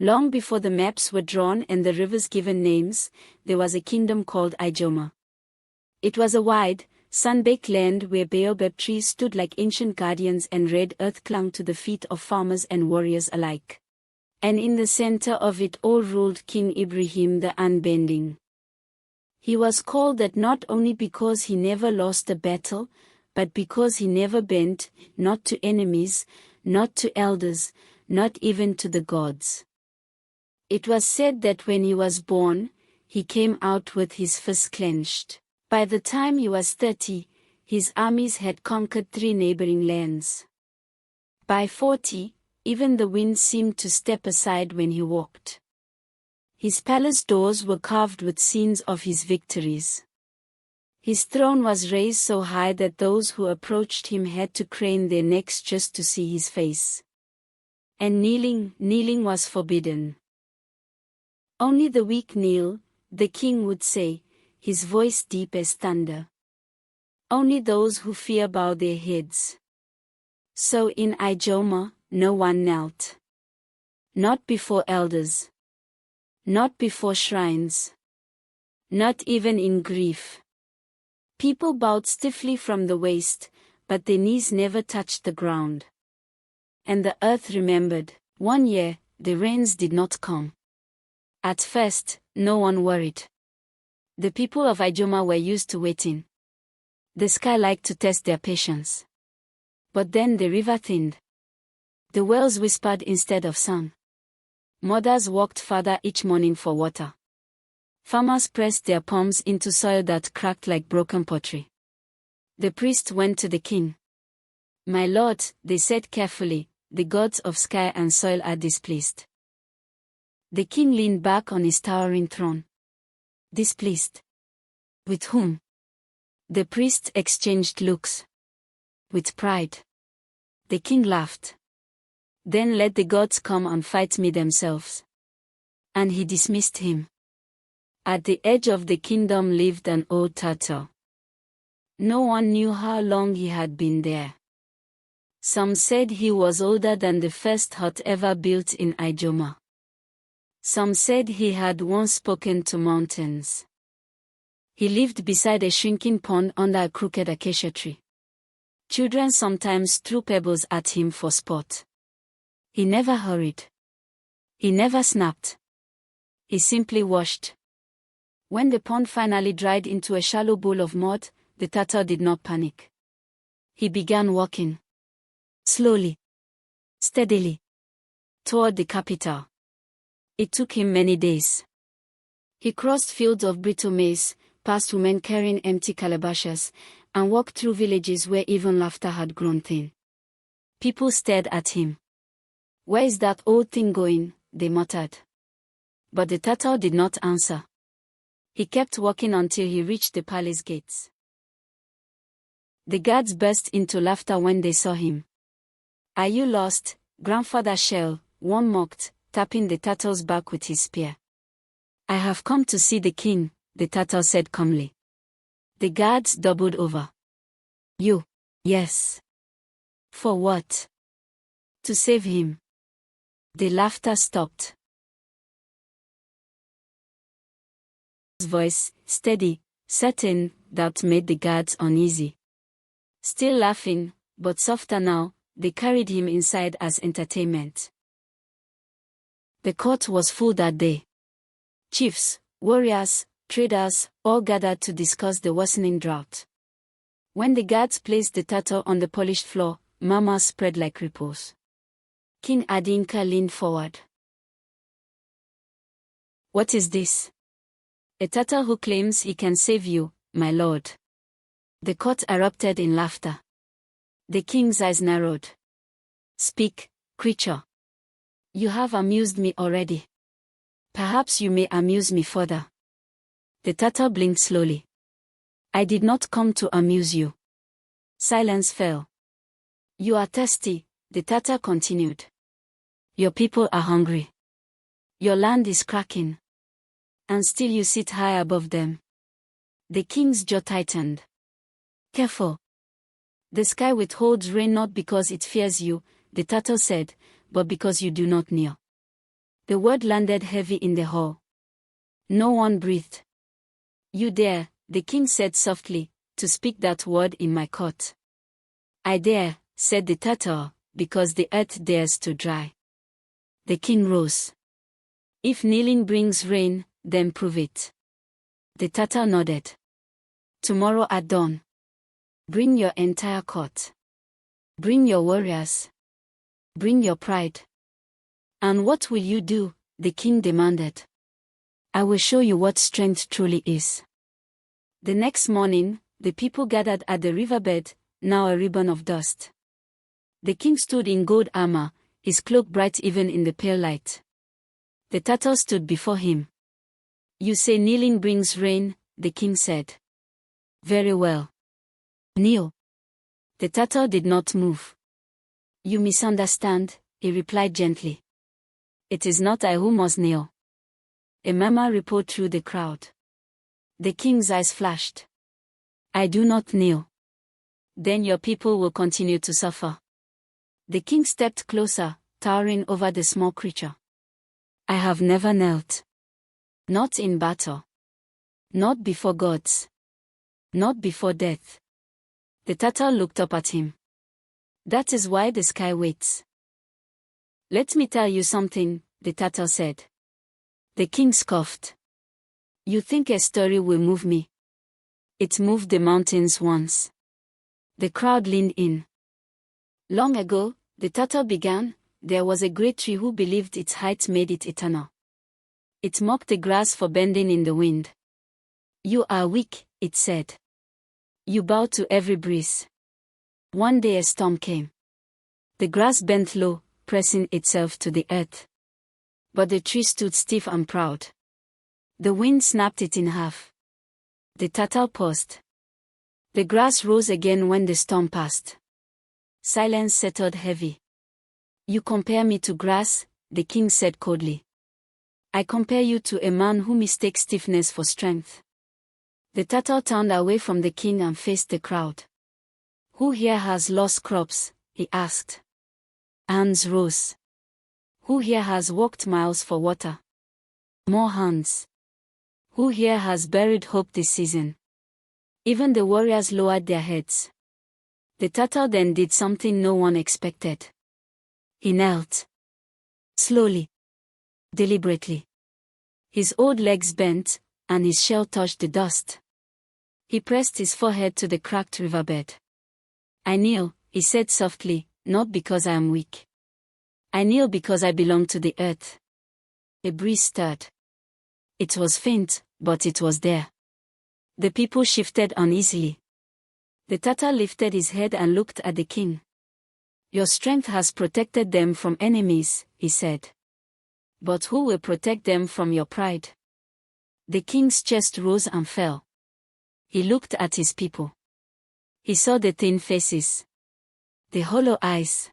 Long before the maps were drawn and the rivers given names, there was a kingdom called Ijoma. It was a wide, sun-baked land where baobab trees stood like ancient guardians and red earth clung to the feet of farmers and warriors alike. And in the center of it all ruled King Ibrahim the Unbending. He was called that not only because he never lost a battle, but because he never bent, not to enemies, not to elders, not even to the gods. It was said that when he was born, he came out with his fists clenched. By the time he was 30, his armies had conquered 3 neighboring lands. By 40, even the wind seemed to step aside when he walked. His palace doors were carved with scenes of his victories. His throne was raised so high that those who approached him had to crane their necks just to see his face. And kneeling was forbidden. Only the weak kneel, the king would say, his voice deep as thunder. Only those who fear bow their heads. So in Ijoma, no one knelt. Not before elders. Not before shrines. Not even in grief. People bowed stiffly from the waist, but their knees never touched the ground. And the earth remembered. One year, the rains did not come. At first, no one worried. The people of Ijoma were used to waiting. The sky liked to test their patience. But then the river thinned. The wells whispered instead of sung. Mothers walked farther each morning for water. Farmers pressed their palms into soil that cracked like broken pottery. The priest went to the king. "My lord," they said carefully, "the gods of sky and soil are displeased." The king leaned back on his towering throne. Displeased? With whom? The priests exchanged looks. With pride. The king laughed. "Then let the gods come and fight me themselves." And he dismissed him. At the edge of the kingdom lived an old turtle. No one knew how long he had been there. Some said he was older than the first hut ever built in Ijoma. Some said he had once spoken to mountains. He lived beside a shrinking pond under a crooked acacia tree. Children sometimes threw pebbles at him for sport. He never hurried. He never snapped. He simply watched. When the pond finally dried into a shallow bowl of mud, the turtle did not panic. He began walking. Slowly. Steadily. Toward the capital. It took him many days. He crossed fields of brittle maize, past women carrying empty calabashes, and walked through villages where even laughter had grown thin. People stared at him. "Where is that old thing going?" they muttered. But the turtle did not answer. He kept walking until he reached the palace gates. The guards burst into laughter when they saw him. "Are you lost, Grandfather Shell?" one mocked, tapping the turtle's back with his spear. "I have come to see the king," the turtle said calmly. The guards doubled over. "You? Yes. For what?" "To save him." The laughter stopped. His voice, steady, certain, that made the guards uneasy. Still laughing, but softer now, they carried him inside as entertainment. The court was full that day. Chiefs, warriors, traders, all gathered to discuss the worsening drought. When the guards placed the turtle on the polished floor, murmurs spread like ripples. King Adinka leaned forward. "What is this?" "A turtle who claims he can save you, my lord." The court erupted in laughter. The king's eyes narrowed. "Speak, creature. You have amused me already. Perhaps you may amuse me further." The turtle blinked slowly. "I did not come to amuse you." Silence fell. "You are thirsty," the turtle continued. "Your people are hungry. Your land is cracking. And still you sit high above them." The king's jaw tightened. "Careful. The sky withholds rain not because it fears you," the turtle said, "but because you do not kneel." The word landed heavy in the hall. No one breathed. You dare, the king said softly, to speak that word in my court. I dare, said the Tatar, because the earth dares to dry. The king rose. If kneeling brings rain, then prove it. The Tatar nodded. Tomorrow at dawn. Bring your entire court. Bring your warriors. Bring your pride. And what will you do? The king demanded. I will show you what strength truly is. The next morning, the people gathered at the riverbed, now a ribbon of dust. The king stood in gold armor, his cloak bright even in the pale light. The Tatar stood before him. You say kneeling brings rain, the king said. Very well. Kneel. The Tatar did not move. You misunderstand, he replied gently. It is not I who must kneel. A murmur rippled through the crowd. The king's eyes flashed. I do not kneel. Then your people will continue to suffer. The king stepped closer, towering over the small creature. I have never knelt. Not in battle. Not before gods. Not before death. The Tatar looked up at him. That is why the sky waits. Let me tell you something, the Tatar said. The king scoffed. You think a story will move me? It moved the mountains once. The crowd leaned in. Long ago, the Tatar began, there was a great tree who believed its height made it eternal. It mocked the grass for bending in the wind. You are weak, it said. You bow to every breeze. One day a storm came. The grass bent low, pressing itself to the earth. But the tree stood stiff and proud. The wind snapped it in half. The Tatar paused. The grass rose again when the storm passed. Silence settled heavy. You compare me to grass, the king said coldly. I compare you to a man who mistakes stiffness for strength. The Tatar turned away from the king and faced the crowd. Who here has lost crops? He asked. Hands rose. Who here has walked miles for water? More hands. Who here has buried hope this season? Even the warriors lowered their heads. The Tatar then did something no one expected. He knelt. Slowly. Deliberately. His old legs bent, and his shell touched the dust. He pressed his forehead to the cracked riverbed. I kneel, he said softly, not because I am weak. I kneel because I belong to the earth. A breeze stirred. It was faint, but it was there. The people shifted uneasily. The Tatar lifted his head and looked at the king. Your strength has protected them from enemies, he said. But who will protect them from your pride? The king's chest rose and fell. He looked at his people. He saw the thin faces. The hollow eyes.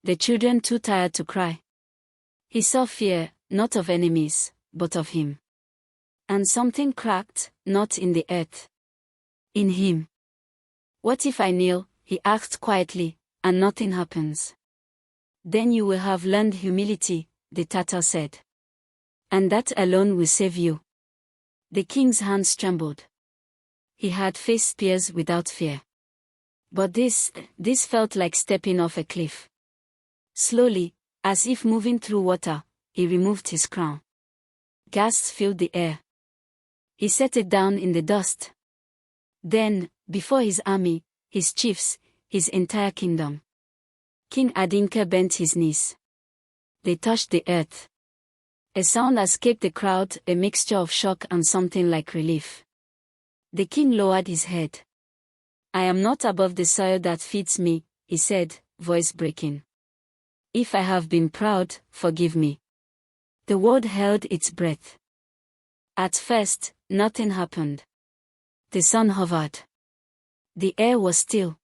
The children too tired to cry. He saw fear, not of enemies, but of him. And something cracked, not in the earth. In him. What if I kneel, he asked quietly, and nothing happens? Then you will have learned humility, the Tatar said. And that alone will save you. The king's hands trembled. He had faced spears without fear. But this felt like stepping off a cliff. Slowly, as if moving through water, he removed his crown. Gasps filled the air. He set it down in the dust. Then, before his army, his chiefs, his entire kingdom, King Adinka bent his knees. They touched the earth. A sound escaped the crowd, a mixture of shock and something like relief. The king lowered his head. I am not above the soil that feeds me, he said, voice breaking. If I have been proud, forgive me. The word held its breath. At first, nothing happened. The sun hovered. The air was still.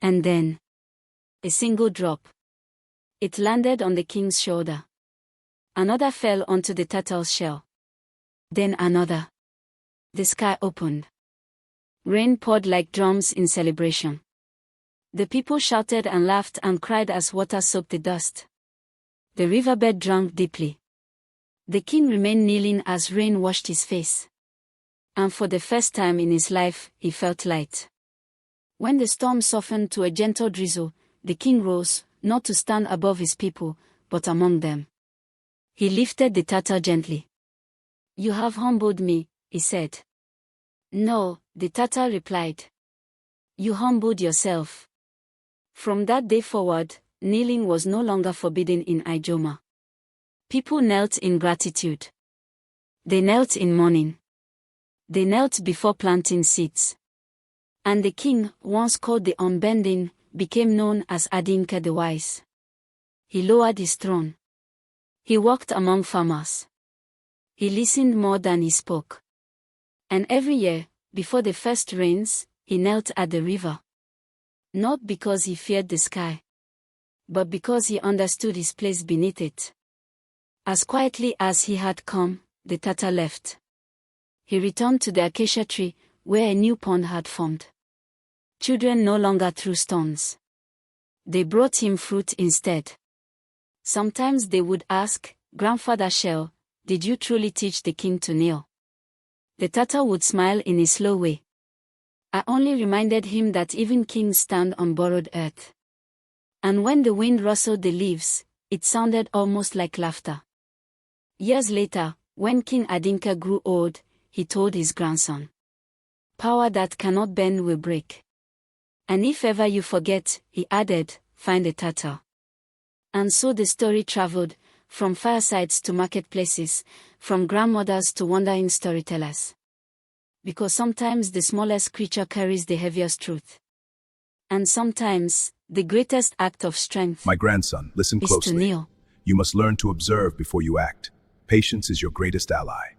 And then, a single drop. It landed on the king's shoulder. Another fell onto the Tatar's shell. Then another. The sky opened. Rain poured like drums in celebration. The people shouted and laughed and cried as water soaked the dust. The riverbed drank deeply. The king remained kneeling as rain washed his face. And for the first time in his life, he felt light. When the storm softened to a gentle drizzle, the king rose, not to stand above his people, but among them. He lifted the Tatar gently. "You have humbled me," he said. "No," the Tatar replied. "You humbled yourself." From that day forward, kneeling was no longer forbidden in Ijoma. People knelt in gratitude. They knelt in mourning. They knelt before planting seeds. And the king, once called the unbending, became known as Adinka the Wise. He lowered his throne. He walked among farmers. He listened more than he spoke. And every year, before the first rains, he knelt at the river. Not because he feared the sky, but because he understood his place beneath it. As quietly as he had come, the Tatar left. He returned to the acacia tree, where a new pond had formed. Children no longer threw stones. They brought him fruit instead. Sometimes they would ask, "Grandfather Shell, did you truly teach the king to kneel?" The Tatar would smile in a slow way. "I only reminded him that even kings stand on borrowed earth." And when the wind rustled the leaves, it sounded almost like laughter. Years later, when King Adinka grew old, he told his grandson, "Power that cannot bend will break. And if ever you forget," he added, "find a Tatar." And so the story traveled, from firesides to marketplaces, from grandmothers to wandering storytellers. Because sometimes the smallest creature carries the heaviest truth. And sometimes, the greatest act of strength, My grandson, listen is to closely. kneel. You must learn to observe before you act. Patience is your greatest ally.